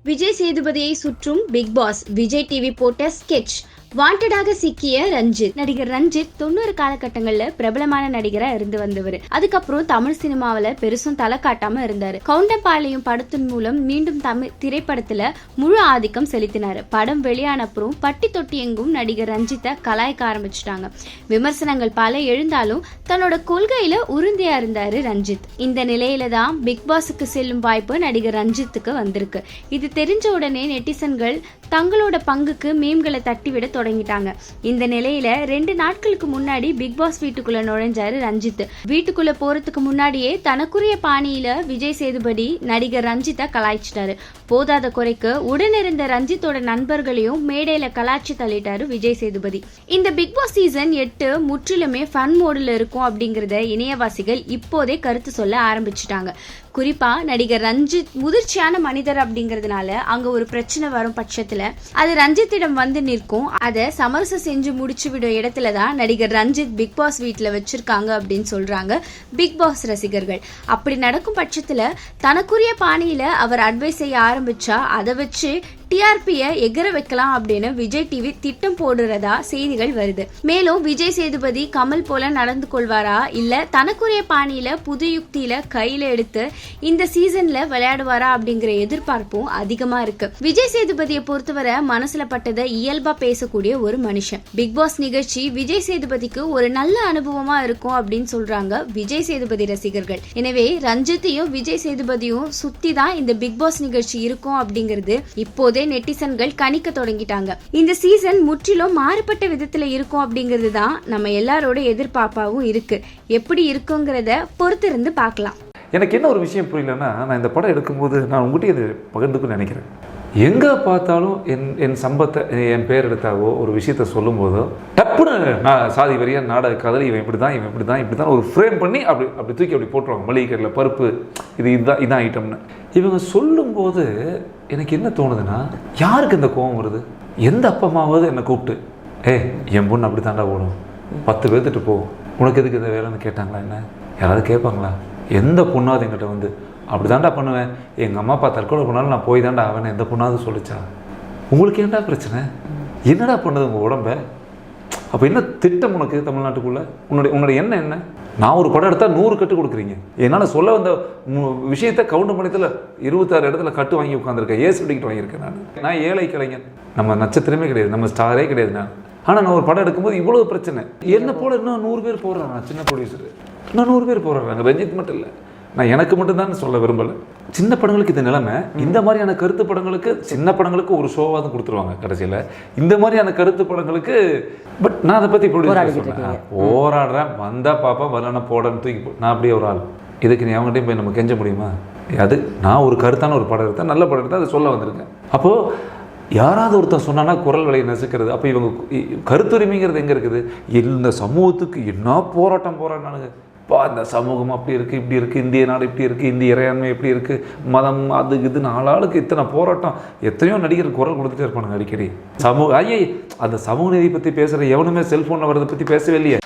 விஜய் சேதுபதியை சுற்றும் big pass Vijay TV போட்ட sketch. வாண்டடாக சிக்கிய ரஞ்சித். நடிகர் ரஞ்சித் 90 காலகட்டங்கள்ல பிரபலமான நடிகரா இருந்து வந்தவர். அதுக்கப்புறம் தமிழ் சினிமாவில பெருசும் தலை காட்டாம இருந்தாரு. கவுண்டம்பாளையம் படத்தின் மூலம் மீண்டும் தமிழ் திரைப்படத்துல முழு ஆதிக்கம் செலுத்தினாரு. படம் வெளியான அப்புறம் பட்டி தொட்டி எங்கும் நடிகர் ரஞ்சித்தை கலாய்க்க ஆரம்பிச்சுட்டாங்க. விமர்சனங்கள் பல எழுந்தாலும் தன்னோட கொள்கையில உறுதியா இருந்தாரு ரஞ்சித். இந்த நிலையில தான் பிக் பாஸுக்கு செல்லும் வாய்ப்பு நடிகர் ரஞ்சித்துக்கு வந்திருக்கு. இது தெரிஞ்ச உடனே நெட்டிசன்கள் தங்களோட பங்குக்கு மீம்களை தட்டிவிட தொடங்கிட்டாங்க. இந்த நிலையில 2 நாட்களுக்கு முன்னாடி பிக் பாஸ் வீட்டுக்குள்ள நுழைஞ்சாரு ரஞ்சித். வீட்டுக்குள்ள போறதுக்கு முன்னாடியே தனக்குரிய பாணியில விஜய் சேதுபதி நடிகர் ரஞ்சித்தை கலாய்ச்சிட்டாரு. போதாத குறைக்கு உடனிருந்த ரஞ்சித்தோட நண்பர்களையும் மேடையில கலாய்ச்சி தள்ளிட்டாரு விஜய் சேதுபதி. இந்த பிக் பாஸ் சீசன் 8 முற்றிலுமே ஃபன் மோடுல இருக்கும் அப்படிங்கறத இணையவாசிகள் இப்போதே கருத்து சொல்ல ஆரம்பிச்சுட்டாங்க. குறிப்பா நடிகர் ரஞ்சித் முதிர்ச்சியான மனிதர் அப்படிங்கறதுனால அங்க ஒரு பிரச்சனை வரும் பட்சத்துல அது ரஞ்சித்திடம் வந்து நிற்கும். அதை சமரசம் செஞ்சு முடிச்சு விடும் இடத்துலதான் நடிகர் ரஞ்சித் பிக் பாஸ் வீட்டுல வச்சிருக்காங்க அப்படின்னு சொல்றாங்க பிக் பாஸ் ரசிகர்கள். அப்படி நடக்கும் பட்சத்துல தனக்குரிய பாணியில அவர் அட்வைஸ் செய்ய ஆரம்பிச்சா அதை வச்சு டிஆர்பியை எகர வைக்கலாம் அப்படின்னு விஜய் டிவி திட்டம் போடுறதா செய்திகள் வருது. மேலும் விஜய் சேதுபதி கமல் போல நடந்து கொள்வாரா இல்ல தனக்குரிய பாணியில புது யுக்தியில கையில எடுத்து இந்த சீசன்ல விளையாடுவாரா அப்படிங்கிற எதிர்பார்ப்பும் அதிகமா இருக்கு. விஜய் சேதுபதியை பொறுத்தவரை மனசுல பட்டதை இயல்பா பேசக்கூடிய ஒரு மனுஷன். பிக் பாஸ் நிகழ்ச்சி விஜய் சேதுபதிக்கு ஒரு நல்ல அனுபவமா இருக்கும் அப்படின்னு சொல்றாங்க விஜய் சேதுபதி ரசிகர்கள். எனவே ரஞ்சித்தையும் விஜய் சேதுபதியும் சுத்தி தான் இந்த பிக் பாஸ் நிகழ்ச்சி இருக்கும் அப்படிங்கிறது இப்போதே நெட்டிசன்கள் கணிக்க தொடங்கிட்டாங்க. இந்த சீசன் முற்றிலும் மாறுபட்ட விதத்துல இருக்கும் அப்படிங்கிறது தான் நம்ம எல்லாரோட எதிர்பார்ப்பாவும் இருக்கு. எப்படி இருக்குங்கிறத பொறுத்திருந்து பார்க்கலாம். எனக்கு என்ன ஒரு விஷயம் புரியலன்னா, நான் இந்த படம் எடுக்கும்போது நான் உங்கள்கிட்ட இது பகிர்ந்துக்குன்னு நினைக்கிறேன். எங்கே பார்த்தாலும் என் சம்பத்தை என் பேர் எடுத்தாவோ ஒரு விஷயத்த சொல்லும் போதோ டப்புன்னு நான் சாதி வரியாக நாடக கதறி இவன் இப்படி தான் ஒரு ஃப்ரேம் பண்ணி அப்படி தூக்கி அப்படி போட்டுருவாங்க. மளிகை கடையில் பருப்பு இதுதான் ஐட்டம்னு இவங்க சொல்லும்போது எனக்கு என்ன தோணுதுன்னா, யாருக்கு இந்த கோபம் வருது? எந்த அப்பா அம்மாவது என்னை கூப்பிட்டு என் பொண்ணு அப்படி தாண்டா ஓடும் 10 பேர்த்துட்டு போகும், உனக்கு எதுக்கு இந்த வேலைன்னு கேட்டாங்களா? என்ன யாராவது கேட்பாங்களா? எந்த பொண்ணாவது என்கிட்ட வந்து அப்படி தாண்டா பண்ணுவேன், எங்கள் அம்மா அப்பா தற்கொலை பண்ணாலும் நான் போய் தாண்டா அவனை எந்த பொண்ணாவது சொல்லிச்சா? உங்களுக்கு ஏன்டா பிரச்சனை? என்னடா பண்ணுது உங்கள் உடம்ப? அப்போ என்ன திட்டம் உனக்கு தமிழ்நாட்டுக்குள்ளே? உன்னுடைய எண்ணம் என்ன? நான் ஒரு படம் எடுத்தால் 100 கட்டு கொடுக்குறீங்க. என்னால் சொல்ல வந்த விஷயத்தை கவுண்டர் மணியத்தில் 26 இடத்துல கட்டு வாங்கி உட்காந்துருக்கேன். ஏசி டிக்கெட் வாங்கியிருக்கேன். நான் ஏழை கலைஞன், நம்ம நட்சத்திரமே கிடையாது, நம்ம ஸ்டாரே கிடையாது. ஆனால் நான் ஒரு படம் எடுக்கும்போது இவ்வளோ பிரச்சனை. என்ன போல இன்னும் 100 பேர் போடுறாங்க. நான் சின்ன ப்ரொடியூசர், இன்னும் 100 பேர் போடுறாங்க. ரஞ்சித் மட்டும் இல்லை, நான் எனக்கு மட்டும்தான் சொல்ல விரும்பலை. சின்ன படங்களுக்கு இந்த நிலைமை. இந்த மாதிரியான கருத்து படங்களுக்கு சின்ன படங்களுக்கு ஒரு ஷோவாக தான் கொடுத்துருவாங்க கடைசியில். இந்த மாதிரியான கருத்து படங்களுக்கு பட் நான் அதை பற்றி போராடுறேன். வந்தால் பாப்பா வரலன்னா போடன்னு தூக்கி நான் அப்படியே ஒரு ஆள். இதுக்கு நீ அவங்ககிட்டையும் போய் நம்ம கெஞ்ச முடியுமா? அது நான் ஒரு கருத்தான ஒரு படம் எடுத்தேன், நல்ல படம் எடுத்தேன், அதை சொல்ல வந்திருக்கேன். அப்போது யாராவது ஒருத்தர் சொன்னான்னா குரல் விலையை நசுக்கிறது. அப்போ இவங்க கருத்துரிமைங்கிறது எங்கே இருக்குது? இந்த சமூகத்துக்கு என்ன போராட்டானுங்க. இந்த சமூகம் அப்படி இருக்குது, இப்படி இருக்குது, இந்திய நாடு இப்படி இருக்குது, இந்திய இறையாண்மை எப்படி இருக்குது, மதம் அது இது, 4 ஆளுக்கு இத்தனை போராட்டம். எத்தனையோ நடிகர் குரல் கொடுத்துட்டே இருப்பானுங்க அடிக்கடி. அந்த சமூக நீதி பற்றி பேசுகிற எவனுமே செல்ஃபோனில் வரதை பற்றி பேசவே இல்லையே.